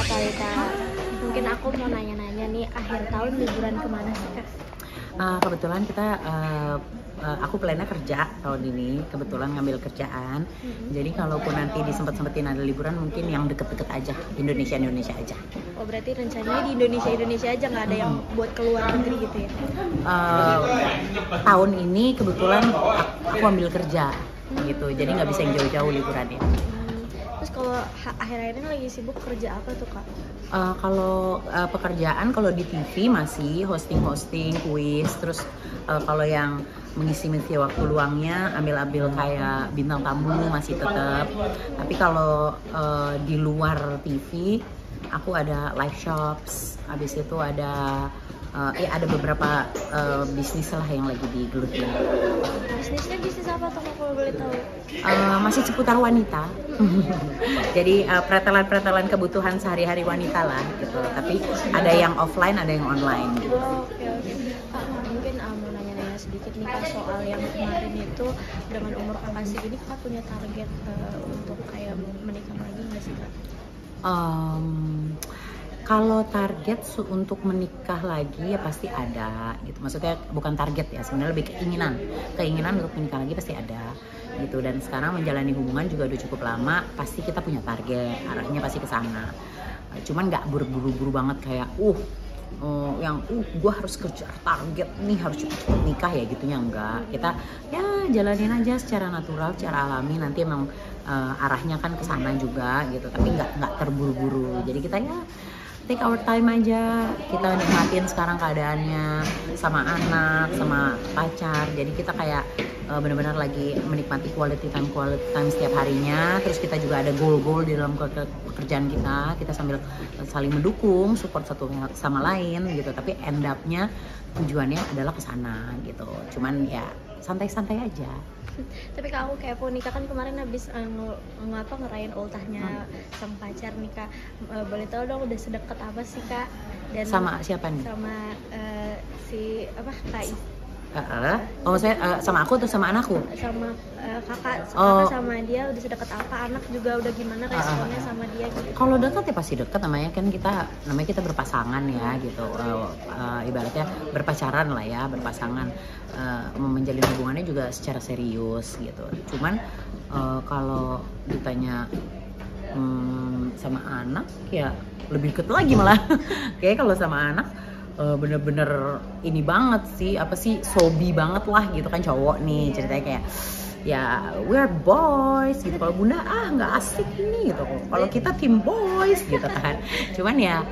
Kak Talita. Mungkin aku mau nanya-nanya nih, akhir tahun liburan kemana sih Kak? Kebetulan aku plannya kerja tahun ini, kebetulan ngambil kerjaan. Jadi kalaupun nanti disempet-sempetin ada liburan, mungkin yang deket-deket aja, Indonesia aja. Oh berarti rencananya di Indonesia aja, nggak ada yang buat keluar negeri gitu ya? Tahun ini kebetulan aku ambil kerja gitu, jadi nggak bisa yang jauh-jauh liburannya. Terus kalau akhir-akhir ini lagi sibuk kerja apa tuh Kak? Kalau pekerjaan, kalau di TV masih hosting kuis, terus kalau yang mengisi waktu luangnya ambil kayak bintang tamu masih tetap. Tapi kalau di luar TV aku ada live shops, habis itu ada beberapa bisnis lah yang lagi digeluti. Bisnisnya bisnis apa tuh kalau boleh tahu? Masih seputar wanita. Jadi pretelan kebutuhan sehari-hari wanita lah gitu. Tapi ada yang offline, ada yang online gitu. Oke. Kak, mungkin mau nanya-nanya sedikit nih Kak soal yang kemarin itu, dengan umur kakak segini Kak punya target untuk kayak menikah lagi nggak sih Kak? Kalau target untuk menikah lagi ya pasti ada gitu. Maksudnya bukan target ya, sebenarnya lebih keinginan untuk menikah lagi pasti ada gitu. Dan sekarang menjalani hubungan juga udah cukup lama, pasti kita punya target, arahnya pasti ke sana. Cuman nggak buru-buru banget kayak gue harus kejar target nih, harus cepet nikah ya gitunya enggak. Kita ya jalanin aja secara natural, secara alami, nanti emang arahnya kan ke sana juga gitu, tapi nggak terburu-buru. Jadi kita ya take our time aja, kita nikmatin sekarang keadaannya sama anak, sama pacar. Jadi kita kayak benar-benar lagi menikmati quality time setiap harinya. Terus kita juga ada goal di dalam pekerjaan kita sambil saling mendukung, support satu sama lain gitu. Tapi end up-nya tujuannya adalah ke sana gitu. Cuman ya santai-santai aja. Tapi Kak, aku kepo nih Kak, kan kemarin habis ngerayain ultahnya sama pacar nih Kak. Boleh tahu dong udah sedekat apa sih Kak? Dan sama siapa nih? Sama Kak saya sama aku atau sama anakku? Sama kakak sama dia udah sedekat apa? Anak juga udah gimana responnya sama dia gitu? Kalau dekat ya pasti dekat, namanya kita berpasangan ya gitu. Ibaratnya berpacaran lah ya, berpasangan, menjalin hubungannya juga secara serius gitu. Cuman kalau ditanya sama anak ya lebih deket lagi malah. Kayak kalau sama anak bener-bener ini banget sih, sobi banget lah gitu kan, cowok nih ceritanya kayak ya we're boys gitu. Kalau bunda nggak asik ini gitu. Kalau kita tim boys gitu kan. Cuman ya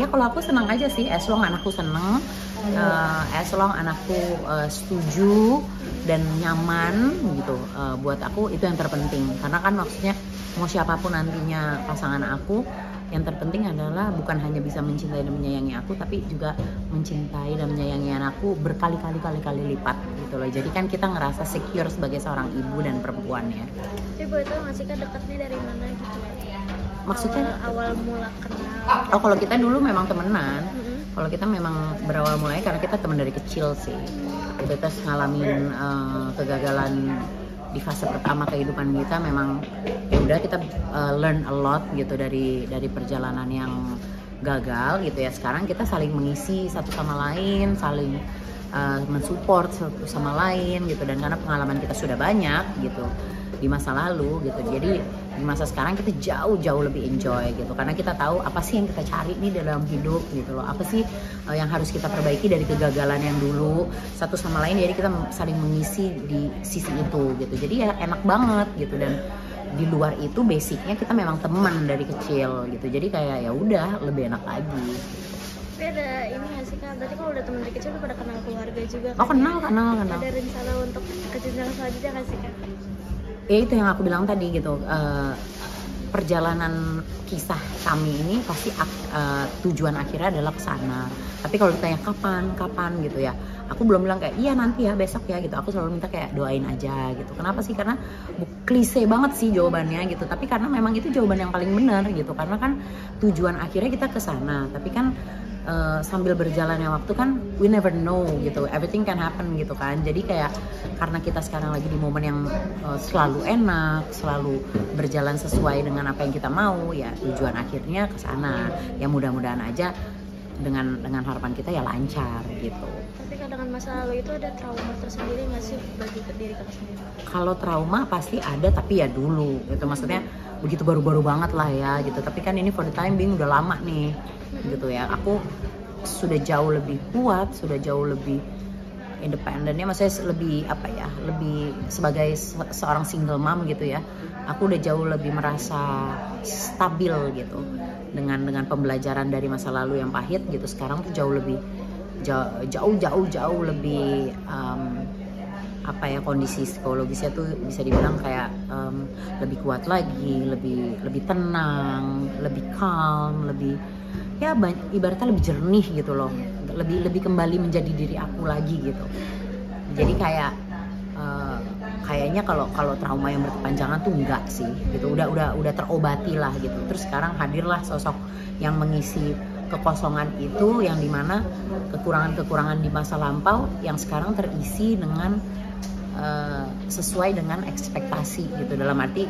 kalau aku senang aja sih, as long anakku seneng, as long anakku setuju dan nyaman gitu. Buat aku itu yang terpenting, karena kan maksudnya mau siapapun nantinya pasangan aku, yang terpenting adalah bukan hanya bisa mencintai dan menyayangi aku, tapi juga mencintai dan menyayangi anakku berkali-kali lipat gitu loh. Jadi kan kita ngerasa secure sebagai seorang ibu dan perempuan ya. Tapi boleh tahu nggak sih Kak, dekatnya dari mana gitu? Maksudnya awal mula kenal? Kalau kita dulu memang temenan. Kalau kita memang berawal mulai karena kita teman dari kecil sih. Kita ngalamin kegagalan di fase pertama kehidupan kita, memang ya udah kita learn a lot gitu dari perjalanan yang gagal gitu ya. Sekarang kita saling mengisi satu sama lain, saling mensupport satu sama lain gitu. Dan karena pengalaman kita sudah banyak gitu di masa lalu gitu, jadi di masa sekarang kita jauh lebih enjoy gitu, karena kita tahu apa sih yang kita cari nih dalam hidup gitu loh, apa sih yang harus kita perbaiki dari kegagalan yang dulu satu sama lain. Jadi kita saling mengisi di sisi itu gitu, jadi ya enak banget gitu. Dan di luar itu basicnya kita memang teman dari kecil gitu, jadi kayak ya udah lebih enak lagi. Tapi ada ini nggak sih Kak, berarti kalau udah teman dari kecil udah pada kenal keluarga juga kan? Kenal. Ada rencana untuk ke jenjang selanjutnya nggak sih Kak? Ya itu yang aku bilang tadi gitu, perjalanan kisah kami ini pasti tujuan akhirnya adalah ke sana. Tapi kalau ditanya kapan gitu ya, aku belum bilang kayak iya nanti ya, besok ya gitu. Aku selalu minta kayak doain aja gitu. Kenapa sih? Karena klise banget sih jawabannya gitu, tapi karena memang itu jawaban yang paling benar gitu. Karena kan tujuan akhirnya kita ke sana, tapi kan sambil berjalannya waktu kan we never know gitu, everything can happen gitu kan. Jadi kayak karena kita sekarang lagi di momen yang selalu enak, selalu berjalan sesuai dengan apa yang kita mau, ya tujuan akhirnya ke sana. Ya mudah-mudahan aja dengan harapan kita ya lancar gitu. Tapi kadang masa lalu itu ada trauma tersendiri nggak sih bagi diri kakak sendiri? Kalau trauma pasti ada, tapi ya dulu gitu, maksudnya begitu baru-baru banget lah ya gitu. Tapi kan ini for the time being udah lama nih gitu ya. Aku sudah jauh lebih kuat, sudah jauh lebih independennya, maksudnya lebih apa ya, lebih sebagai seorang single mom gitu ya. Aku udah jauh lebih merasa stabil gitu dengan pembelajaran dari masa lalu yang pahit gitu. Sekarang tuh jauh lebih apa ya, kondisi psikologisnya tuh bisa dibilang kayak lebih kuat lagi, lebih tenang, lebih calm, lebih ya ibaratnya lebih jernih gitu loh, lebih kembali menjadi diri aku lagi gitu. Jadi kayak kayaknya kalau trauma yang berkepanjangan tuh enggak sih gitu, udah terobati lah gitu. Terus sekarang hadirlah sosok yang mengisi kekosongan itu, yang dimana kekurangan di masa lampau yang sekarang terisi dengan sesuai dengan ekspektasi gitu, dalam arti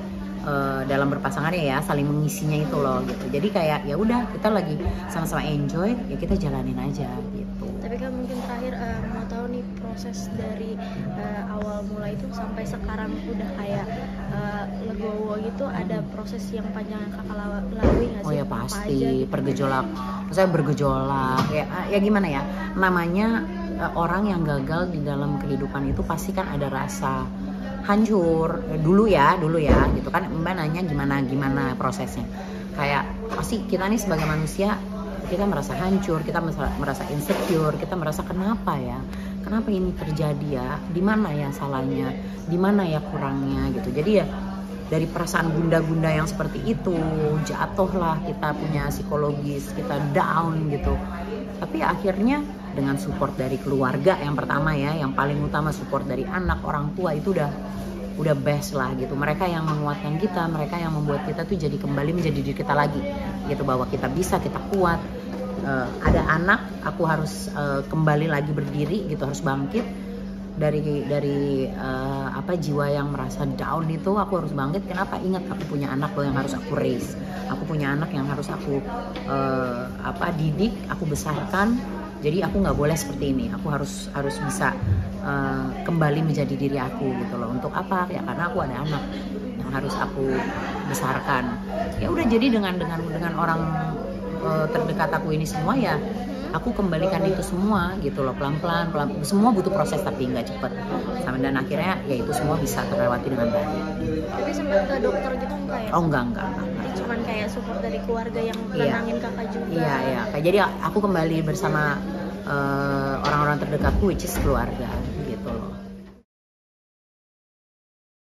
dalam berpasangannya ya saling mengisinya itu loh gitu. Jadi kayak ya udah, kita lagi sama-sama enjoy, ya kita jalanin aja gitu. Tapi kan mungkin terakhir mau tahu nih proses dari awal mulai itu sampai sekarang udah kayak legowo gitu, ada proses yang panjang yang kakak lalui nggak sih? Oh ya pasti, bergejolak, saya bergejolak ya gimana ya, namanya orang yang gagal di dalam kehidupan itu pasti kan ada rasa hancur dulu ya gitu kan. Mbak nanya gimana prosesnya, kayak pasti kita nih sebagai manusia, kita merasa hancur, kita merasa insecure, kita merasa kenapa ini terjadi ya, di mana ya salahnya, di mana ya kurangnya gitu. Jadi ya dari perasaan gunda-gunda yang seperti itu, jatuhlah kita punya psikologis, kita down gitu. Tapi akhirnya dengan support dari keluarga yang pertama ya, yang paling utama support dari anak, orang tua, itu udah best lah gitu. Mereka yang menguatkan kita, mereka yang membuat kita tuh jadi kembali menjadi diri kita lagi gitu, bahwa kita bisa, kita kuat. Ada anak, aku harus kembali lagi berdiri gitu, harus bangkit dari apa, jiwa yang merasa down itu. Aku harus bangkit. Kenapa? Ingat, aku punya anak loh yang harus aku raise, aku punya anak yang harus aku didik, aku besarkan. Jadi aku nggak boleh seperti ini, aku harus bisa kembali menjadi diri aku gitu loh. Untuk apa? Ya karena aku ada anak yang harus aku besarkan. Ya udah, jadi dengan orang terdekat aku ini semua, ya aku kembalikan itu semua gitu loh, pelan-pelan. Semua butuh proses tapi nggak cepet. Dan akhirnya ya itu semua bisa terlewati dengan baik. Tapi sempat ke dokter gitu enggak ya? Oh enggak. Cuman kayak support dari keluarga yang menenangin kakak juga. Iya. Kayak jadi aku kembali bersama orang-orang terdekatku, which is keluarga.